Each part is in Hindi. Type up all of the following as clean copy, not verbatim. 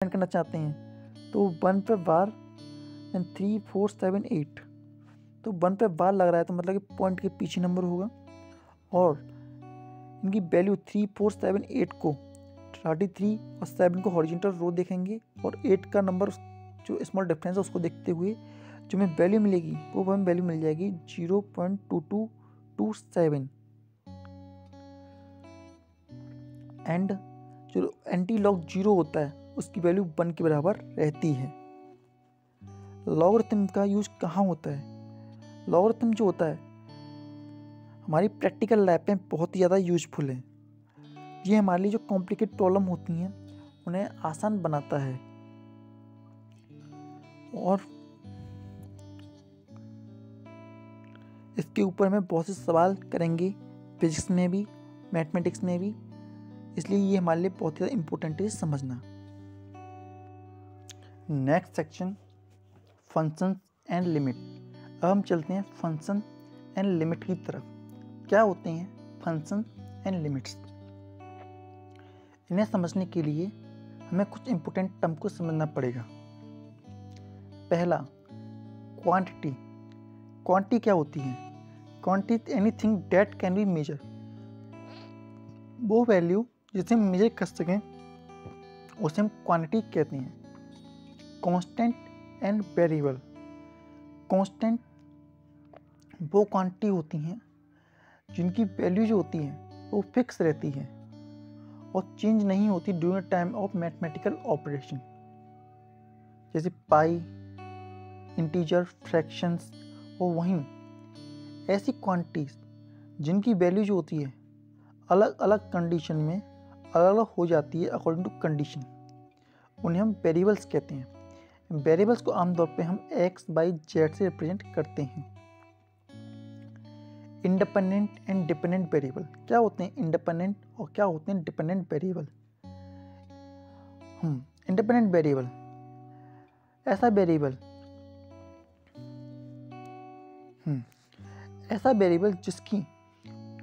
करना चाहते हैं तो 1 पे बार एंड 3 4 7 8, तो 1 पे बार लग रहा है तो मतलब कि पॉइंट के पीछे नंबर होगा। और इनकी वैल्यू 3 4 7 8 को 33 और 7 को हॉरिजॉन्टल रो देखेंगे और 8 का नंबर जो स्मॉल डिफरेंस है उसको देखते हुए जो हमें वैल्यू मिलेगी वो हमें वैल्यू मिल जाएगी 0.2227 एंड जो एंटी लॉग 0 होता है उसकी वैल्यू 1 के बराबर रहती है। लॉगरिथम का यूज कहाँ होता है? लॉगरिथम जो होता है हमारी प्रैक्टिकल लाइफ में बहुत ही ज़्यादा यूजफुल है। ये हमारे लिए जो कॉम्प्लिकेट प्रॉब्लम होती हैं उन्हें आसान बनाता है। और इसके ऊपर में बहुत से सवाल करेंगे फिजिक्स में भी, मैथमेटिक्स में भी, इसलिए ये हमारे लिए बहुत ही ज़्यादा इम्पोर्टेंट है समझना। Next section functions and limit. अब हम चलते हैं फंक्शन एंड लिमिट की तरफ। क्या होते हैं फंक्शन एंड लिमिट्स? इन्हें समझने के लिए हमें कुछ इम्पोर्टेंट टर्म को समझना पड़ेगा। पहला, क्वांटिटी। क्वांटिटी क्या होती है? Quantity anything that can be measure. वो वैल्यू जिसे हम मेजर कर सकें उसे हम क्वांटिटी कहते हैं। Constant and variable. कांस्टेंट वो क्वांटिटी होती हैं जिनकी वैल्यू जो होती है वो फिक्स रहती है और चेंज नहीं होती during the time of mathematical operation, जैसे पाई, इंटीजर, फ्रैक्शंस। और वहीं ऐसी क्वांटिटीज जिनकी वैल्यू जो होती है अलग अलग कंडीशन में अलग अलग हो जाती है अकॉर्डिंग टू कंडीशन, उन्हें हम वेरिएबल्स कहते हैं। वेरिएबल्स को आमतौर पे हम x, y, z से रिप्रेजेंट करते हैं। Independent and dependent variable. क्या होते हैं इंडिपेंडेंट और क्या होते हैं डिपेंडेंट वेरिएबल? इंडिपेंडेंट वेरिएबल ऐसा वेरिएबल जिसकी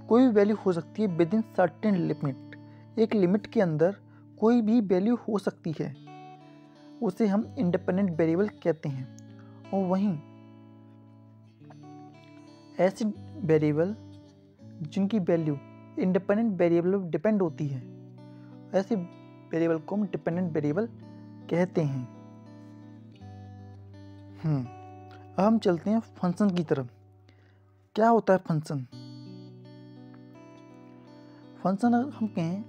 कोई भी वैल्यू हो सकती है विद इन सर्टेन लिमिट। एक लिमिट के अंदर कोई भी वैल्यू हो सकती है, उसे हम इंडिपेंडेंट वेरिएबल कहते हैं। और वहीं ऐसे वेरिएबल जिनकी वैल्यू इंडिपेंडेंट वेरिएबल पर डिपेंड होती है, ऐसे वेरिएबल को हम डिपेंडेंट वेरिएबल कहते हैं। अब हम चलते हैं फंक्शन की तरफ। क्या होता है फंक्शन? फंक्शन अगर हम कहें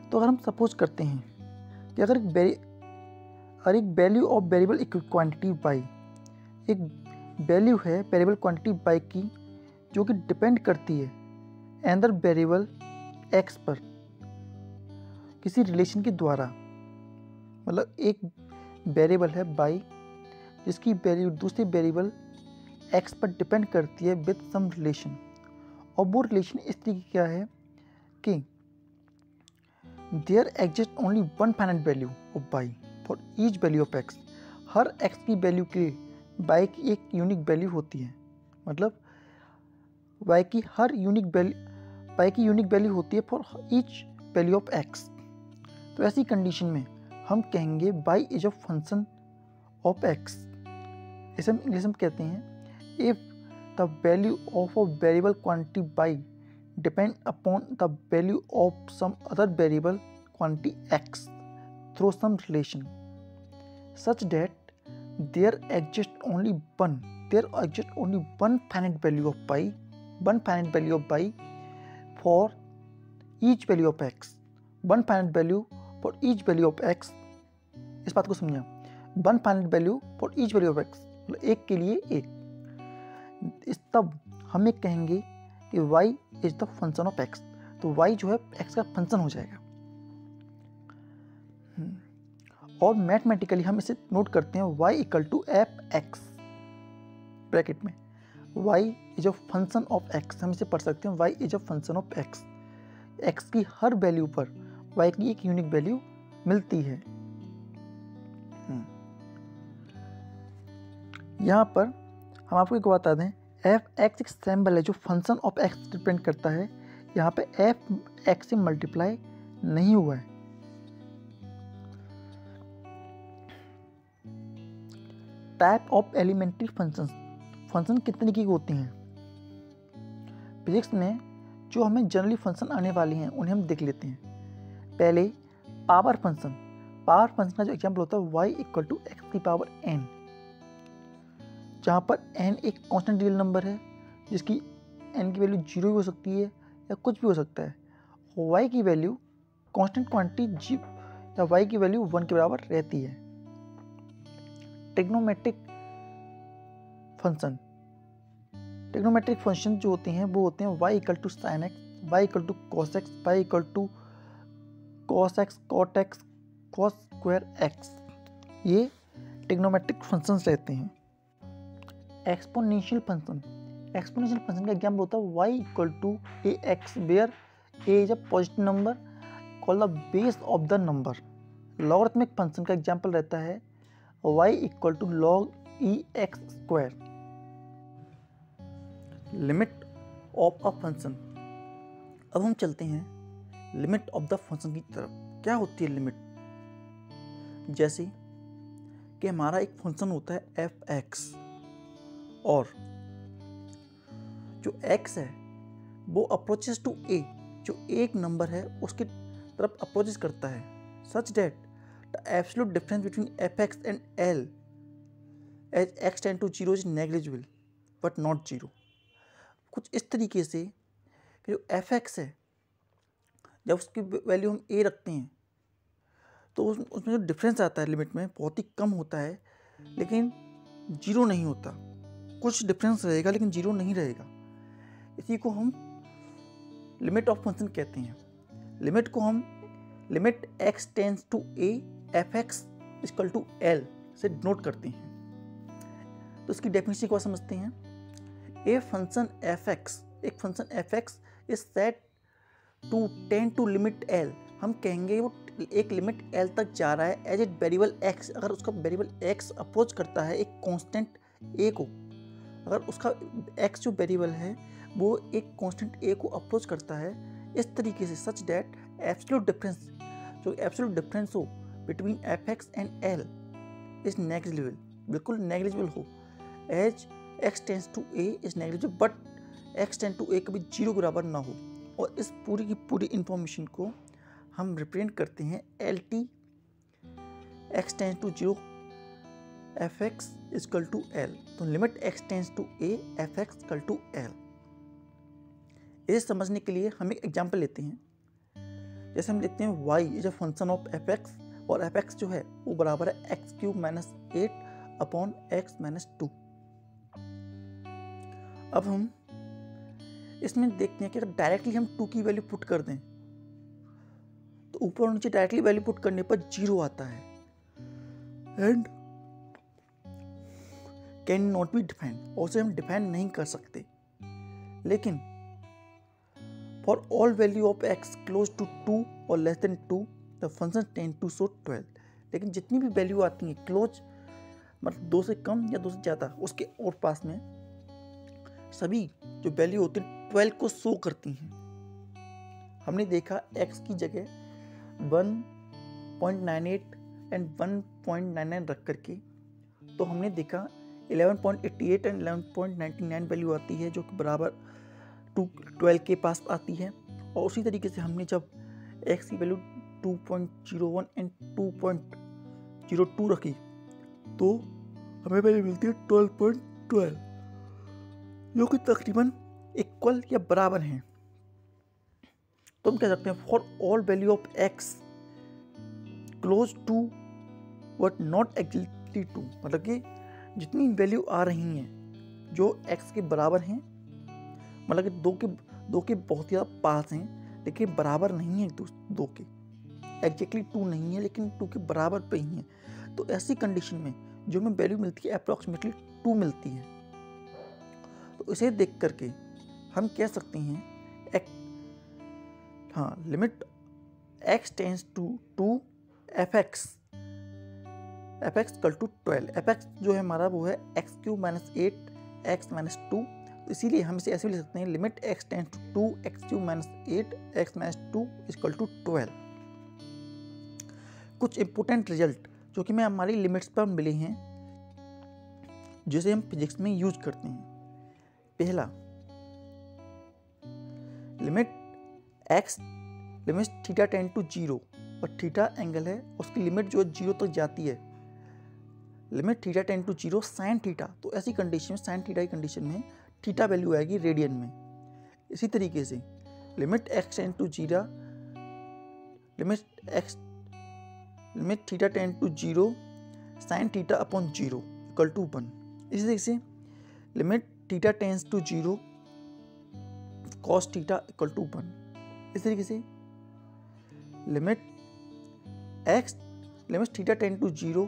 तो अगर हम सपोज करते हैं कि अगर एक value of variable quantity y, एक वैल्यू है वेरिएबल क्वांटिटी y की जो कि डिपेंड करती है अनदर वेरिएबल x पर किसी रिलेशन के द्वारा। मतलब एक वेरिएबल है y जिसकी वैल्यू दूसरे वेरिएबल x पर डिपेंड करती है विद सम रिलेशन, और वो रिलेशन इस तरीके क्या है कि there exist only one finite value of y for each value of x। हर x की वैल्यू के लिए y की एक यूनिक वैल्यू होती है। मतलब y की यूनिक वैल्यू होती है for each value of x। तो ऐसी कंडीशन में हम कहेंगे y is a function of x। इसे हम इंग्लिश में कहते हैं if the value of a variable quantity y depend upon the value of some other variable quantity x through some relation such that there exists only one finite value of y for each value of x, one finite value for each value of x। इस बात को समझा, one finite value for each value of x, मतलब एक के लिए एक। इस तब हम एक कहेंगे कि y is the function of x, तो y जो है x का फंक्शन हो जाएगा। और मैथमेटिकली हम इसे नोट करते हैं y equal to F X, bracket में y is a function of x। हम इसे पढ़ सकते हैं y is a function of x। x की हर वैल्यू पर y की एक यूनिक वैल्यू मिलती है। यहाँ पर हम आपको एक बता दें, एफ एक्स एक सिंबल है जो फंक्शन ऑफ एक्स डिपेंड करता है। यहाँ पे एफ एक्स से मल्टीप्लाई नहीं हुआ है। Type of elementary functions, function कितने की होती हैं फिजिक्स में, जो हमें जनरली फंक्शन आने वाली हैं उन्हें हम देख लेते हैं। पहले पावर फंक्शन, पावर फंक्शन का जो एग्जाम्पल होता है y इक्वल टू एक्स की पावर n, जहाँ पर n एक कांस्टेंट रियल नंबर है जिसकी n की वैल्यू 0 भी हो सकती है या कुछ भी हो सकता है, y की वैल्यू कांस्टेंट क्वांटिटी g या y की वैल्यू 1 के बराबर रहती है। ट्रिग्नोमेट्रिक फंक्शन, ट्रिग्नोमेट्रिक फंक्शन जो होते हैं वो होते हैं y equal to sine X, y equal to cos X, y equal to cos X cot X cos square X, ये ट्रिग्नोमेट्रिक फंक्शंस रहते हैं। एक्सपोनेंशियल फंक्शन, एक्सपोनेंशियल फंक्शन का एग्जाम्पल होता है y equal to A X where A is a positive number called the base of the number. Logarithmic function का एग्जाम्पल रहता है y equal to log E X square. Limit of a function, अब हम चलते हैं लिमिट ऑफ द फंक्शन की तरफ। क्या होती है लिमिट? जैसे कि हमारा एक फंक्शन होता है एफ एक्स और जो x है वो अप्रोचेस टू a, जो एक नंबर है उसकी तरफ अप्रोचेस करता है, such that the absolute difference between fx and l as x tend to 0 is negligible but not 0। कुछ इस तरीके से कि जो fx है जब उसकी वैल्यू हम a रखते हैं तो उसमें जो डिफरेंस आता है लिमिट में बहुत ही कम होता है, लेकिन 0 नहीं होता। कुछ डिफरेंस रहेगा लेकिन 0 नहीं रहेगा। इसी को हम लिमिट ऑफ फंक्शन कहते हैं। लिमिट को हम limit x tends to a fx equal to l से डिनोट करते हैं। तो इसकी डेफिनेशन को समझते हैं। ए फंक्शन fx, एक function fx is said to tend to limit l, हम कहेंगे वो एक लिमिट l तक जा रहा है एज इट वेरिएबल x, अगर उसका वेरिएबल x अप्रोच करता है एक कांस्टेंट a को, अगर उसका x जो वेरिएबल है वो एक कांस्टेंट a को अप्रोच करता है इस तरीके से, सच दैट एब्सोल्यूट डिफरेंस, जो एब्सोल्यूट डिफरेंस हो between fx and l is negligible, बिल्कुल नेग्लिजिबल हो, as x tends to a is negligible but x tend to a कभी 0 के बराबर ना हो। और इस पूरी की पूरी इंफॉर्मेशन को हम रिप्रेजेंट करते हैं LT x tends to 0 fx equal to l। तो limit x tends to a fx equal to l। इसे समझने के लिए हम एक एग्जांपल लेते हैं। जैसे हम लेते हैं y is a function of fx और fx जो है वो बराबर है x cube minus 8 upon x minus 2। अब हम इसमें देखते हैं कि अगर डायरेक्टली हम 2 की वैल्यू पुट कर दें तो ऊपर और नीचे डायरेक्टली वैल्यू पुट करने पर 0 आता है and can not be defined, और उसे हम डिफाइन नहीं कर सकते। लेकिन for all value of x close to 2 और less than 2 the function tend to show 12। लेकिन जितनी भी वैल्यू आती हैं क्लोज मतलब 2 से कम या 2 से ज़्यादा उसके और पास में सभी जो वैल्यू होती है 12 को शो करती हैं। हमने देखा x की जगह 1.98 एंड 1.99 रख करके, तो हमने देखा 11.88 एंड 11.99 वैल्यू आती है जो कि बराबर 12 के पास आती है। और उसी तरीके से हमने जब x की वैल्यू 2.01 एंड 2.02 रखी तो हमें वैल्यू मिलती है 12.12 जो कि तकरीबन इक्वल या बराबर हैं। तो हम कह सकते हैं for all value of x close to but not exactly to, मतलब कि जितनी वैल्यू आ रही हैं जो x के बराबर हैं, मतलब कि दो के बहुत ज़्यादा पास हैं लेकिन बराबर नहीं है, दो के एग्जैक्टली 2 नहीं है लेकिन 2 के बराबर पे ही हैं। तो ऐसी कंडीशन में जो हमें वैल्यू मिलती है अप्रॉक्सीमेटली 2 मिलती है। तो इसे देख करके हम कह सकते हैं limit x tends to 2 fx equal to 12। fx जो है हमारा वो है x cube minus 8 x minus 2, तो इसीलिए हम इसे ऐसे भी लिख सकते हैं limit x tends to 2 x cube minus 8 x minus 2 equal to 12। कुछ इंपॉर्टेंट रिजल्ट जो कि हमें हमारी लिमिट्स पर मिले हैं जिसे हम फिजिक्स में यूज करते हैं। पहला, limit x limit theta tend to 0 और थीटा एंगल है, उसकी लिमिट जो है 0 तक जाती है, limit theta tend to 0 sine theta. तो ऐसी कंडीशन में, साइन थीटा की कंडीशन में थीटा वैल्यू आएगी रेडियन में। इसी तरीके से limit x tend to 0 limit theta tend to 0 sine theta upon 0 equal to 1। इसी तरीके से limit theta tends to 0 cos theta equal to 1। इस तरीके से limit theta tend to 0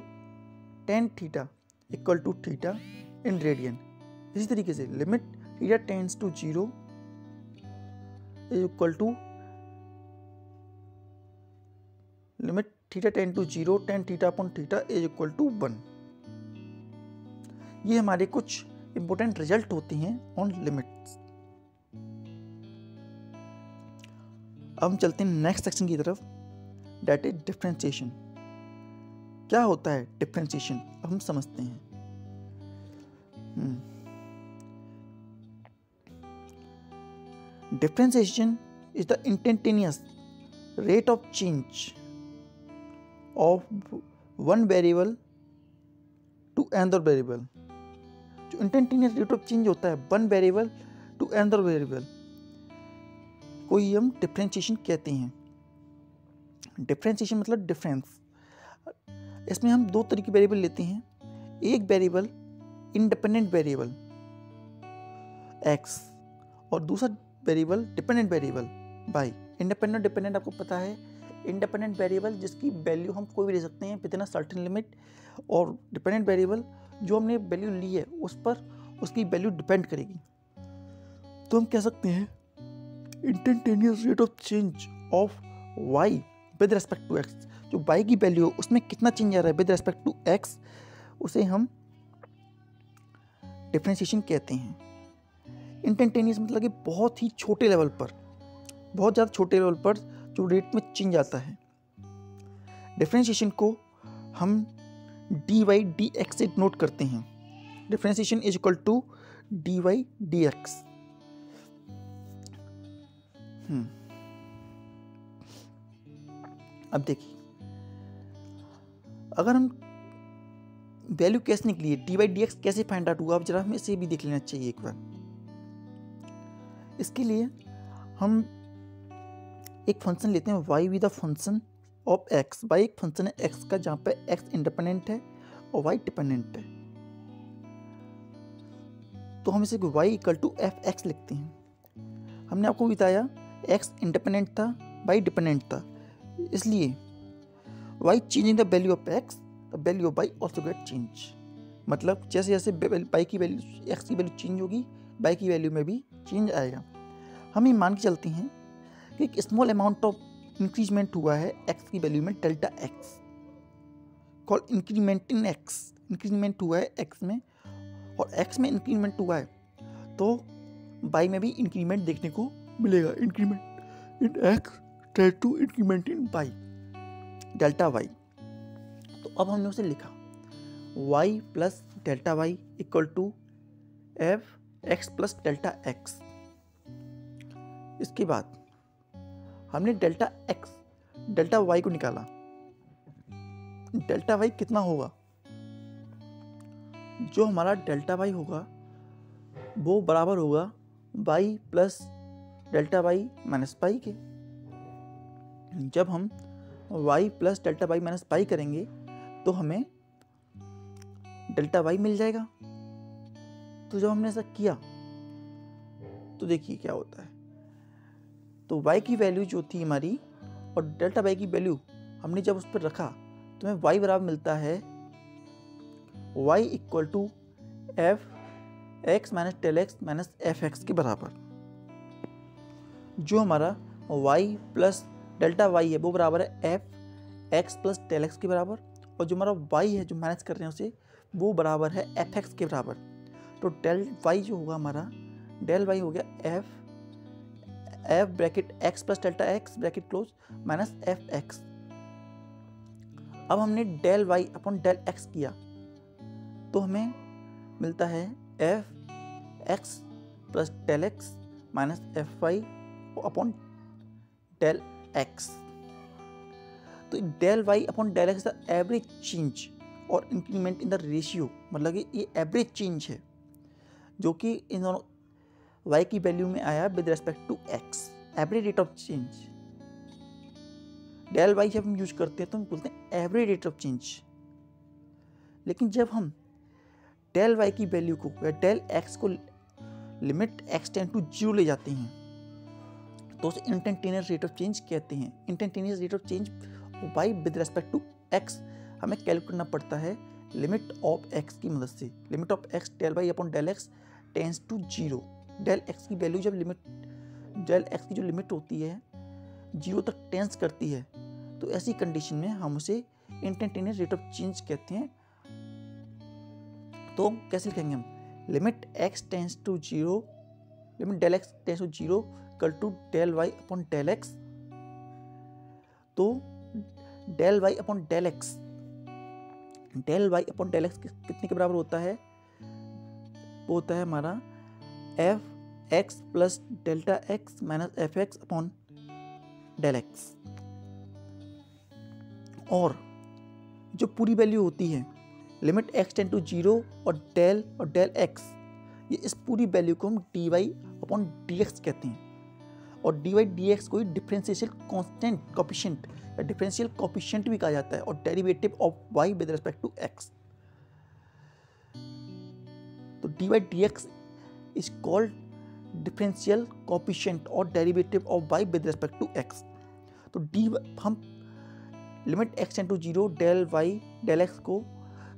tan theta equal to theta in radian. इसी तरीके से limit theta tends to 0 is equal to limit theta tend to 0 tan theta upon theta is equal to 1। ये हमारे कुछ इंपॉर्टेंट रिजल्ट होते हैं ऑन लिमिट्स। अब हम चलते हैं नेक्स्ट सेक्शन की तरफ, दैट इज डिफरेंशिएशन। क्या होता है डिफरेंशिएशन, अब हम समझते हैं। Differentiation is the instantaneous rate of change of one variable to another variable. जो इंस्टेंटेनियस रेट ऑफ चेंज होता है one variable to another variable को ही हम डिफरेंशिएशन कहते हैं। डिफरेंशिएशन मतलब डिफरेंस। इसमें हम दो तरह के वेरिएबल लेते हैं। एक वेरिएबल इंडिपेंडेंट वेरिएबल x और दूसरा variable dependent variable y। Independent dependent आपको पता है, इंडिपेंडेंट वेरिएबल जिसकी वैल्यू हम कोई भी ले सकते हैं with in a certain limit, और डिपेंडेंट वेरिएबल जो हमने वैल्यू ली है उस पर उसकी वैल्यू डिपेंड करेगी। तो हम कह सकते हैं instantaneous rate of change of y with respect to x। जो y की वैल्यू है उसमें कितना चेंज आ रहा है विद रेस्पेक्ट टू x, उसे हम डिफरेंशिएशन कहते हैं। इंस्टेंटेनियस मतलब कि बहुत ही छोटे लेवल पर, बहुत ज़्यादा छोटे लेवल पर जो रेट में चेंज आता है। डिफरेंशिएशन को हम dy dx से नोट करते हैं। Differentiation is equal to dy dx। अब देखिए, अगर हम वैल्यू कैसे निकली है, dy dx कैसे फाइंड आउट हुआ, अब जरा हमें इसे भी देख लेना चाहिए एक बार। इसके लिए हम एक फंक्शन लेते हैं y with the function of x। y एक फंक्शन है x का जहाँ पे x इंडिपेंडेंट है और y डिपेंडेंट है। तो हम इसे y इक्वल टू f(x) लिखते हैं। हमने आपको बताया x इंडिपेंडेंट था, y डिपेंडेंट था, इसलिए y changing the value of x, the value of y also get change. मतलब जैसे जैसे y की वैल्यू, x की वैल्यू चेंज होगी, y की वैल्यू में भी चेंज आएगा। हम ये मान के चलते हैं कि एक स्मॉल अमाउंट ऑफ इंक्रीजमेंट हुआ है x की वैल्यू में, delta x call increment in x। Increment हुआ है x में और x में इंक्रीमेंट हुआ है, तो y में भी इंक्रीमेंट देखने को मिलेगा। Increment in x try to increment in y, delta y। तो अब हमने उसे लिखा y plus delta y equal to F x plus delta x। इसके बाद हमने डेल्टा y को निकाला। डेल्टा y कितना होगा, जो हमारा डेल्टा y होगा वो बराबर होगा y plus delta y minus pi के। जब हम y plus delta y minus pi करेंगे तो हमें डेल्टा y मिल जाएगा। तो जब हमने ऐसा किया तो देखिए क्या होता है। तो y की वैल्यू जो थी हमारी और डेल्टा y की वैल्यू हमने जब उस पर रखा तो हमें y बराबर मिलता है y equal to F x minus del x minus f x के बराबर। जो हमारा y प्लस डेल्टा y है वो बराबर है f x plus del x के बराबर, और जो हमारा y है जो माइनस कर रहे हैं उसे वो बराबर है एफ एक्स के बराबर। तो डेल y जो होगा हमारा, डेल y हो गया f bracket x plus delta x bracket close minus f x. अब हमने del y upon del x किया तो हमें मिलता है f x plus del x minus f y upon del x. तो del y upon del x the average change or increment in the ratio, मतलब कि ये एवरेज चेंज है जो कि इन दोनों वाई की वैल्यू में आया with respect to x, average rate of change. Del y जब हम यूज करते हैं तो हम बोलते हैं एवरेज रेट ऑफ चेंज, लेकिन जब हम डेल वाई की वैल्यू को या डेल एक्स को लिमिट एक्स टेंड टू 0 ले जाते हैं तो उसे इंस्टेंटेनियस रेट ऑफ चेंज कहते हैं। Instantaneous rate of change y with respect to x हमें कैलकुलेट करना पड़ता है लिमिट ऑफ एक्स की मदद से। Limit of x del y upon del x tends to 0। Del x की वैल्यू जब डेल एक्स की जो लिमिट होती है 0 तक टेंस करती है तो ऐसी कंडीशन में हम उसे इंस्टेंटेनियस रेट ऑफ चेंज कहते हैं। तो कैसे लिखेंगे हम, limit x tends to 0, limit del x tends to 0 equal to del y upon del x. तो del y upon del x, del y upon del x कितने के बराबर होता है, वो होता है हमारा f x plus delta x minus f x upon del x. और जो पूरी वैल्यू होती है लिमिट एक्स टेंड टू 0 और डेल एक्स, ये इस पूरी वैल्यू को हम d y upon d x कहते हैं। और डी वाई डी एक्स को डिफरेंशियल कांस्टेंट कोफिशिएंट या डिफरेंशियल कोफिशिएंट भी कहा जाता है, और derivative of y with respect to x. तो d y d x is called differential coefficient और derivative of y with respect to x. तो हम limit x tend to 0 del y del x को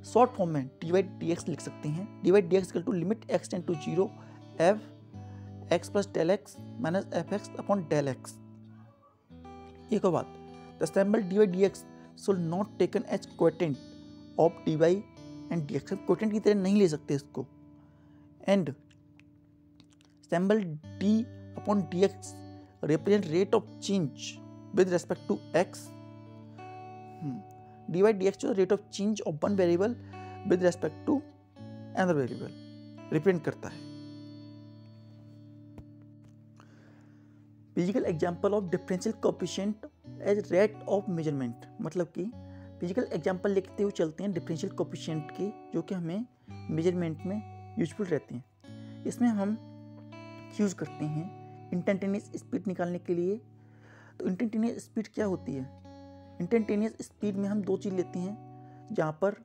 शॉर्ट फॉर्म में डी वाई डी एक्स लिख सकते हैं। D y d x equal to limit x tend to 0 f x plus del x minus f x upon del x. एक और बात, the symbol d y d x should not taken as quotient of d y and d x. Quotient की तरह नहीं ले सकते इसको। And symbol d upon d x represent rate of change with respect to x. D y d x जो rate of change of one variable with respect to another variable represent करता है। Physical example of differential coefficient as rate of measurement, मतलब कि फिजिकल एग्जांपल लिखते हुए चलते हैं डिफरेंशियल कोएफिशिएंट के, जो कि हमें मेजरमेंट में यूजफुल रहते हैं। इसमें हम यूज़ करते हैं इंस्टेंटेनियस स्पीड निकालने के लिए। तो इंस्टेंटेनियस स्पीड क्या होती है, इंस्टेंटेनियस स्पीड में हम दो चीज़ लेते हैं, जहाँ पर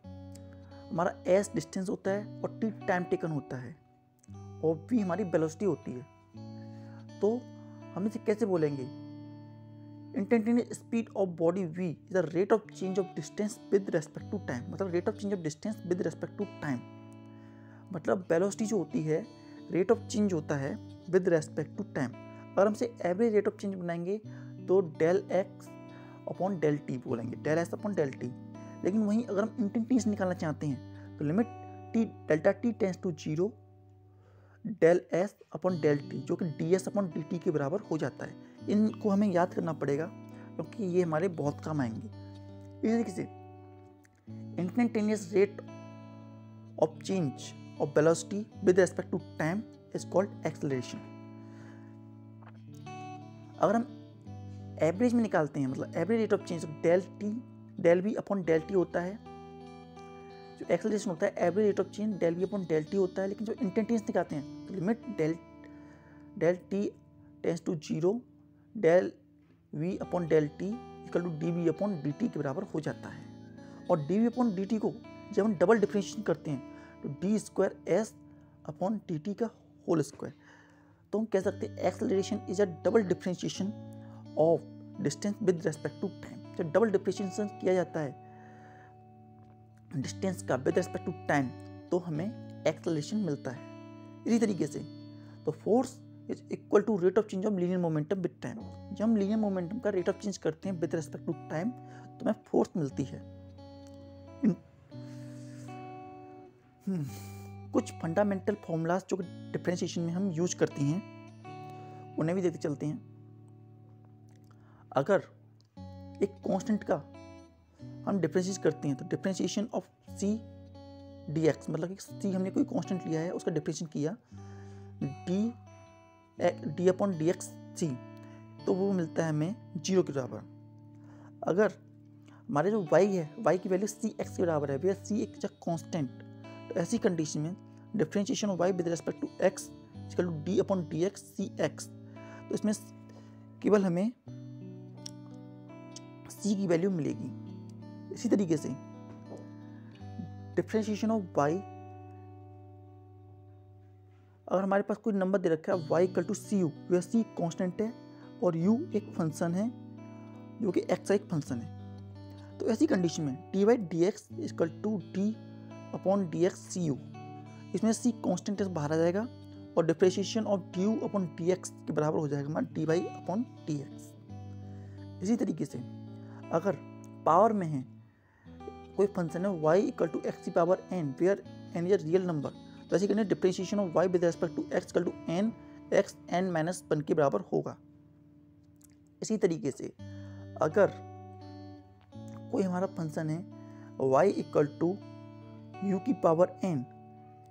हमारा एस डिस्टेंस होता है और टी टाइम टेकन होता है, और वी हमारी वेलोसिटी होती है। तो हम इसे कैसे बोलेंगे, instantaneous speed of body v is the rate of change of distance with respect to time. मतलब rate of change of distance with respect to time, मतलब वेलोसिटी जो होती है रेट ऑफ चेंज होता है विद रेस्पेक्ट टू टाइम। अगर हमसे एवरेज रेट ऑफ चेंज बनाएंगे तो del x upon del t बोलेंगे, del s upon del t. लेकिन वहीं अगर हम इंस्टेंटेनियस निकालना चाहते हैं तो limit t delta t tends to 0 del s upon del t, जो कि d s upon d t के बराबर हो जाता है। इनको हमें याद करना पड़ेगा क्योंकि ये हमारे बहुत काम आएंगे। इस तरीके से instantaneous rate of change of velocity with respect to time is called acceleration. अगर हम एवरेज में निकालते हैं, मतलब average rate of change del t del v upon del t होता है। जो एक्सेलरेशन होता है average rate of change del v upon del t होता है। लेकिन जो इंस्टेंटेनियस निकालते हैं तो limit del t tends to 0 del v upon del t equal to d v upon d t के बराबर हो जाता है। और d v upon d t को जब हम डबल डिफरेंशिएशन करते हैं तो d square s upon d t का होल स्क्वायर। तो हम कह सकते हैं acceleration is a double differentiation of distance with respect to time. जब डबल डिफरेंशिएशन किया जाता है डिस्टेंस का विद रेस्पेक्ट टू टाइम तो हमें एक्सेलरेशन मिलता है। इसी तरीके से तो force is equal to rate of change of linear momentum with time. जब हम लीनियर मोमेंटम का रेट ऑफ चेंज करते हैं विद रेस्पेक्ट टू टाइम तो हमें फोर्स मिलती है। कुछ फंडामेंटल फॉर्मूलाज जो डिफरेंशिएशन में हम यूज करते हैं उन्हें भी देखते चलते हैं। अगर एक कांस्टेंट का हम डिफरेंशिएट करते हैं तो differentiation of C D X, मतलब कि सी हमने कोई कांस्टेंट लिया है, उसका डिफरेंशिएशन किया डी अपॉन डी एक्स सी, तो वो मिलता है हमें 0 के बराबर। अगर हमारे जो y है, y की वैल्यू सी एक्स के बराबर है, वेयर सी एक कांस्टेंट, तो ऐसी कंडीशन में differentiation of y with respect to x equal to d upon d x c x, तो इसमें केवल हमें c की वैल्यू मिलेगी। इसी तरीके से डिफरेंशिएशन ऑफ y, अगर हमारे पास कोई नंबर दे रखा है y equal to c u, where c constant है और u एक फंक्शन है जो कि x का एक फंक्शन है, तो ऐसी कंडीशन में d by d x equal to d upon d x c u, इसमें c कांस्टेंट बाहर आ जाएगा और differentiation of d u upon d x के बराबर हो जाएगा हमारा d y upon d x. इसी तरीके से अगर पावर में है कोई फंक्शन है y इक्वल टू एक्स की power n, where n is a real number, तो ऐसी करने differentiation of y with respect to x equal to n x n माइनस 1 के बराबर होगा। इसी तरीके से अगर कोई हमारा फंक्शन है y इक्वल टू यू की power n,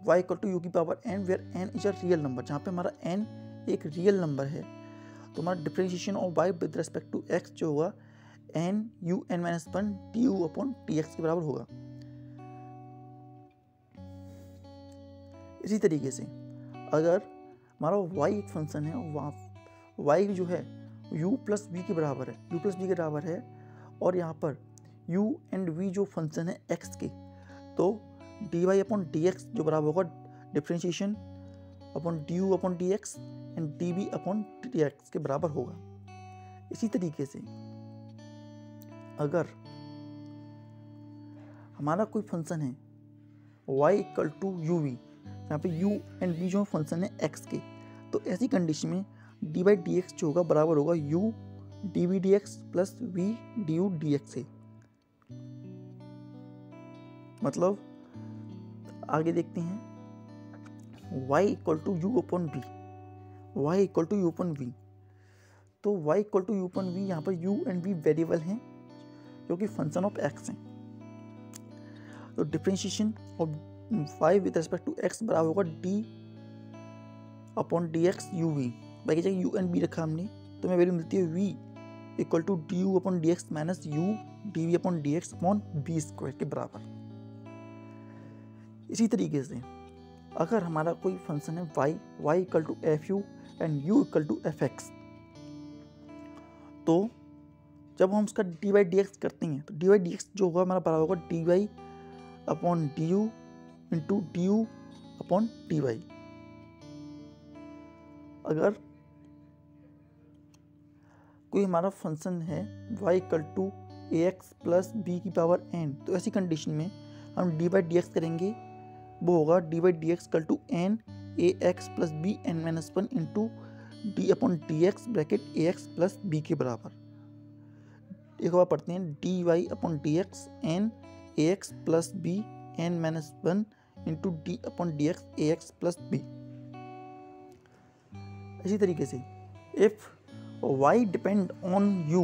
y equal to u की power n where n is a real number, जहाँ पे हमारा n एक रियल नंबर है, तो हमारा differentiation of y with respect to x जो होगा n u n माइनस 1 d u upon d x के बराबर होगा। इसी तरीके से अगर हमारा y एक फंक्शन है, वहाँ y जो है u प्लस v के बराबर है, u प्लस v के बराबर है, और यहाँ पर u एंड v जो फंक्शन है x के, तो dy अपॉन dx जो बराबर होगा differentiation upon du upon dx and dv upon dx के बराबर होगा। इसी तरीके से अगर हमारा कोई फंक्शन है y equal to u v, यहाँ पे u एंड v जो फंक्शन है x के, तो ऐसी कंडीशन में डी बाई डी एक्स जो होगा बराबर होगा u d v d x plus v d u d x से। मतलब आगे देखते हैं y equal to u upon v, y equal to u upon v, तो y equal to u upon v, यहाँ पर u एंड v वेरिएबल हैं जो कि फंक्शन ऑफ x हैं, तो differentiation of y with respect to x बराबर होगा d upon d x u v, बाकी जगह u एंड v रखा हमने, तो हमें वैल्यू मिलती है v equal to d u upon d x minus u d v upon d x upon v square के बराबर। इसी तरीके से अगर हमारा कोई फंक्शन है y equal to f u and u equal to F x, तो जब हम उसका डी वाई डी एक्स करते हैं, तो डी वाई डी एक्स जो होगा हमारा बराबर होगा d y upon d u into d u upon d y. अगर कोई हमारा फंक्शन है y equal to A x plus b की पावर n, तो ऐसी कंडीशन में हम डी बाई डी एक्स करेंगे, वो होगा d by d x equal to n a x plus b n minus 1 into d upon d x bracket a x plus b के बराबर। एक बार पढ़ते हैं d y upon d x n a x plus b n minus 1 into d upon d x a x plus b. इसी तरीके से if y depend on u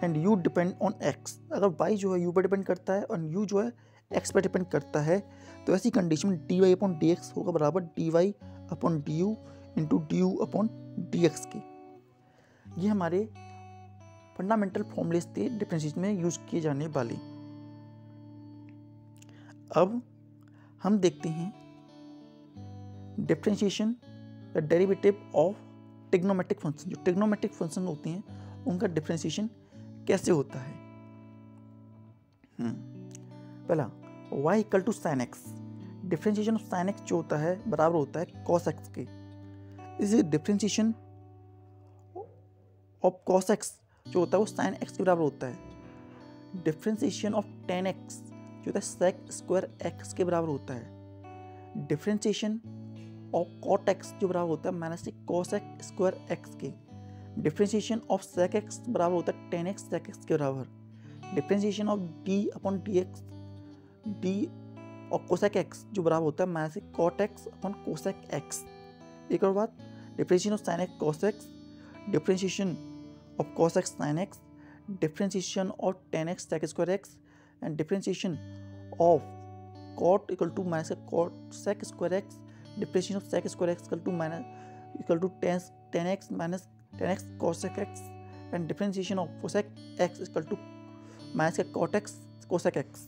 and u depend on x, अगर y जो है u पर डिपेंड करता है और u जो है x पर डिपेंड करता है, तो ऐसी कंडीशन में d y upon d x होगा बराबर d y upon d u into d u upon d x के। ये हमारे फंडामेंटल फॉर्मूलेस थे डिफरेंशिएशन में यूज किए जाने वाले। अब हम देखते हैं डिफरेंशिएशन या डेरिवेटिव ऑफ ट्रिग्नोमेट्रिक फंक्शन। जो ट्रिग्नोमेट्रिक फंक्शन होते हैं उनका डिफरेंशिएशन कैसे होता है। पहला y equal to sine x, differentiation of sine x जो होता है बराबर होता है कॉस एक्स के। इस डिफरेंशिएशन ऑफ कॉस एक्स जो होता है वो साइन एक्स के बराबर होता है। डिफरेंशिएशन ऑफ टेन एक्स जो होता है सेक स्क्वायर एक्स के बराबर होता है। डिफरेंशिएशन ऑफ कॉट एक्स जो बराबर होता है minus cos x square x के। डिफरेंशिएशन ऑफ सेक एक्स बराबर होता है टेन एक्स सेक एक्स के बराबर। Differentiation of d upon d x d और कोसेक एक्स जो बराबर होता है minus cot x upon cosec x. एक और बात, differentiation of sine x cos x, differentiation of cos x sine x, differentiation of tan x sec square x and differentiation of cot equal to minus का cot sec square x, differentiation of sec square x equal to tan x minus tan x cosec x, and differentiation of cosec x equal to minus का कॉट एक्स कोसेक एक्स।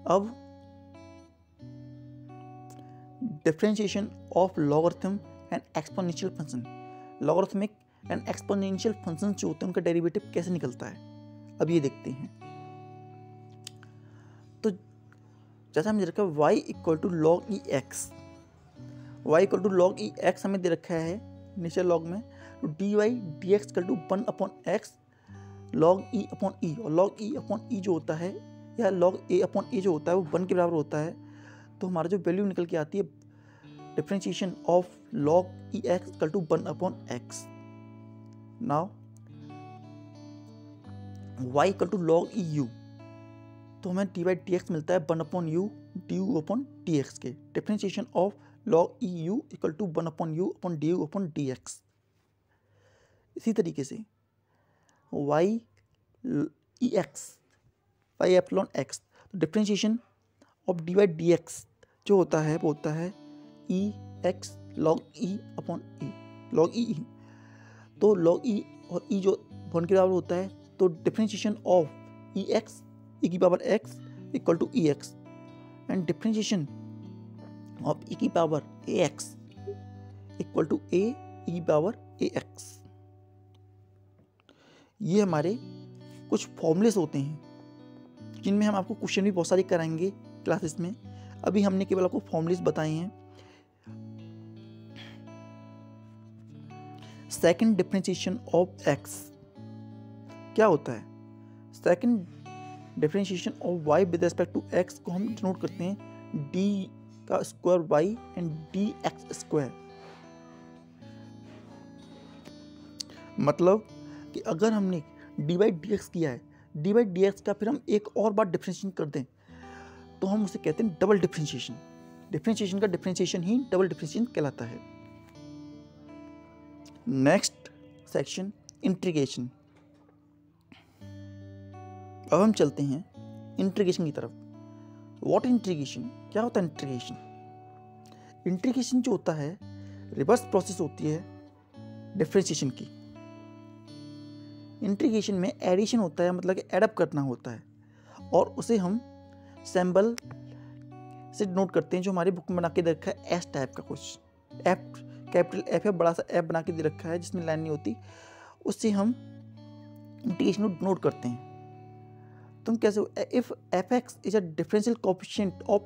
अब differentiation of logarithm and exponential function, logarithmic and exponential function जो होते हैं उनका डेरिवेटिव कैसे निकलता है, अब ये देखते हैं। तो जैसा हमने रखा y equal to log E x, y equal to log E x हमें दे रखा है नीचे लॉग में, तो d y d x equal to 1 upon x log e upon e, और लॉग ई अपॉन ई जो होता है या लॉग ए अपॉन ए जो होता है वो 1 के बराबर होता है। तो हमारा जो वैल्यू निकल के आती है differentiation of log E x equal to 1 upon x. Now y equal to log e u, तो हमें डी बाई डी एक्स मिलता है 1 upon u d u upon d x के, differentiation of log e u equal to 1 upon u upon d u upon d x. इसी तरीके से y e x y epsilon x, तो differentiation of d by d x जो होता है वो होता है ई एक्स लॉग ई अपॉन ई, लॉग ई, तो लॉग ई और ई जो 1 के बराबर होता है, तो differentiation of e x e की power x equal to e x, and differentiation of e की power a x equal to a e की पावर ए एक्स। ये हमारे कुछ फॉर्मूलेस होते हैं जिनमें हम आपको क्वेश्चन भी बहुत सारे कराएंगे क्लासेस में, अभी हमने केवल आपको फॉर्मूलेस बताए हैं। सेकंड डिफरेंशिएशन ऑफ एक्स क्या होता है, second differentiation of y with respect to x को हम डिनोट करते हैं d का square y and dx square. मतलब कि अगर हमने डी बाई डी एक्स किया है, डी बाई डी एक्स का फिर हम एक और बार डिफरेंशिएशन कर दें तो हम उसे कहते हैं डबल डिफरेंशिएशन। डिफरेंशिएशन का डिफरेंशिएशन ही डबल डिफरेंशिएशन कहलाता है। Next section integration. अब हम चलते हैं इंटीग्रेशन की तरफ। व्हाट इंटीग्रेशन, क्या होता है इंटीग्रेशन? इंटीग्रेशन जो होता है रिवर्स प्रोसेस होती है डिफरेंशिएशन की। इंटीग्रेशन में एडिशन होता है, मतलब कि एडअप करना होता है, और उसे हम सिंबल से नोट करते हैं जो हमारी बुक में बना के दे रखा है एस टाइप का कुछ, एफ कैपिटल एफ है, बड़ा सा एफ बना के दे रखा है जिसमें लाइन नहीं होती, उससे हम इंटीग्रेशन को नोट करते हैं। तुम कैसे, if f x is a differential coefficient of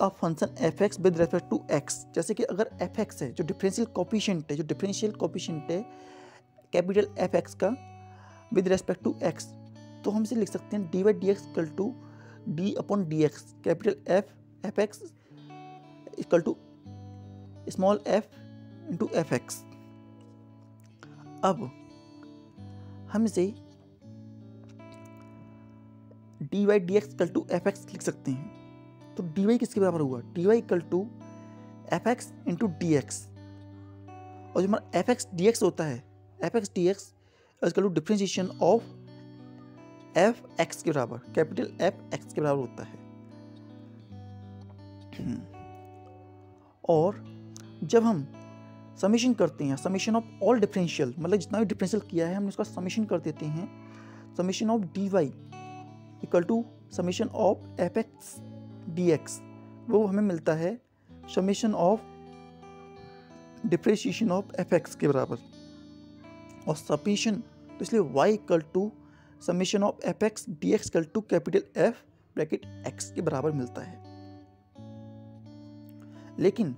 a function f x with respect to x, जैसे कि अगर एफ एक्स है जो डिफरेंशियल कोएफिशिएंट है कैपिटल एफ एक्स का विद रेस्पेक्ट टू एक्स, तो हम इसे लिख सकते हैं d by d x equal to d upon d x, capital f x equal to small f into f x. अब हम इसे d y d x equal to F x लिख सकते हैं। तो डी वाई किसके बराबर हुआ, d y equal to F x into d x, और जो हमारा एफ एक्स डी एक्स होता है, f x d x equal to differentiation of f x के बराबर, कैपिटल एफ एक्स के बराबर होता है। और जब हम समेशन करते हैं, समेशन ऑफ ऑल डिफरेंशियल, मतलब जितना भी डिफरेंशियल किया है हम उसका समेशन कर देते हैं, summation of d y equal to summation of f x d x, वो हमें मिलता है summation of differentiation of f x के बराबर, और समेशन तो इसलिए y equal to summation of f x d x equal to capital f bracket x के बराबर मिलता है। लेकिन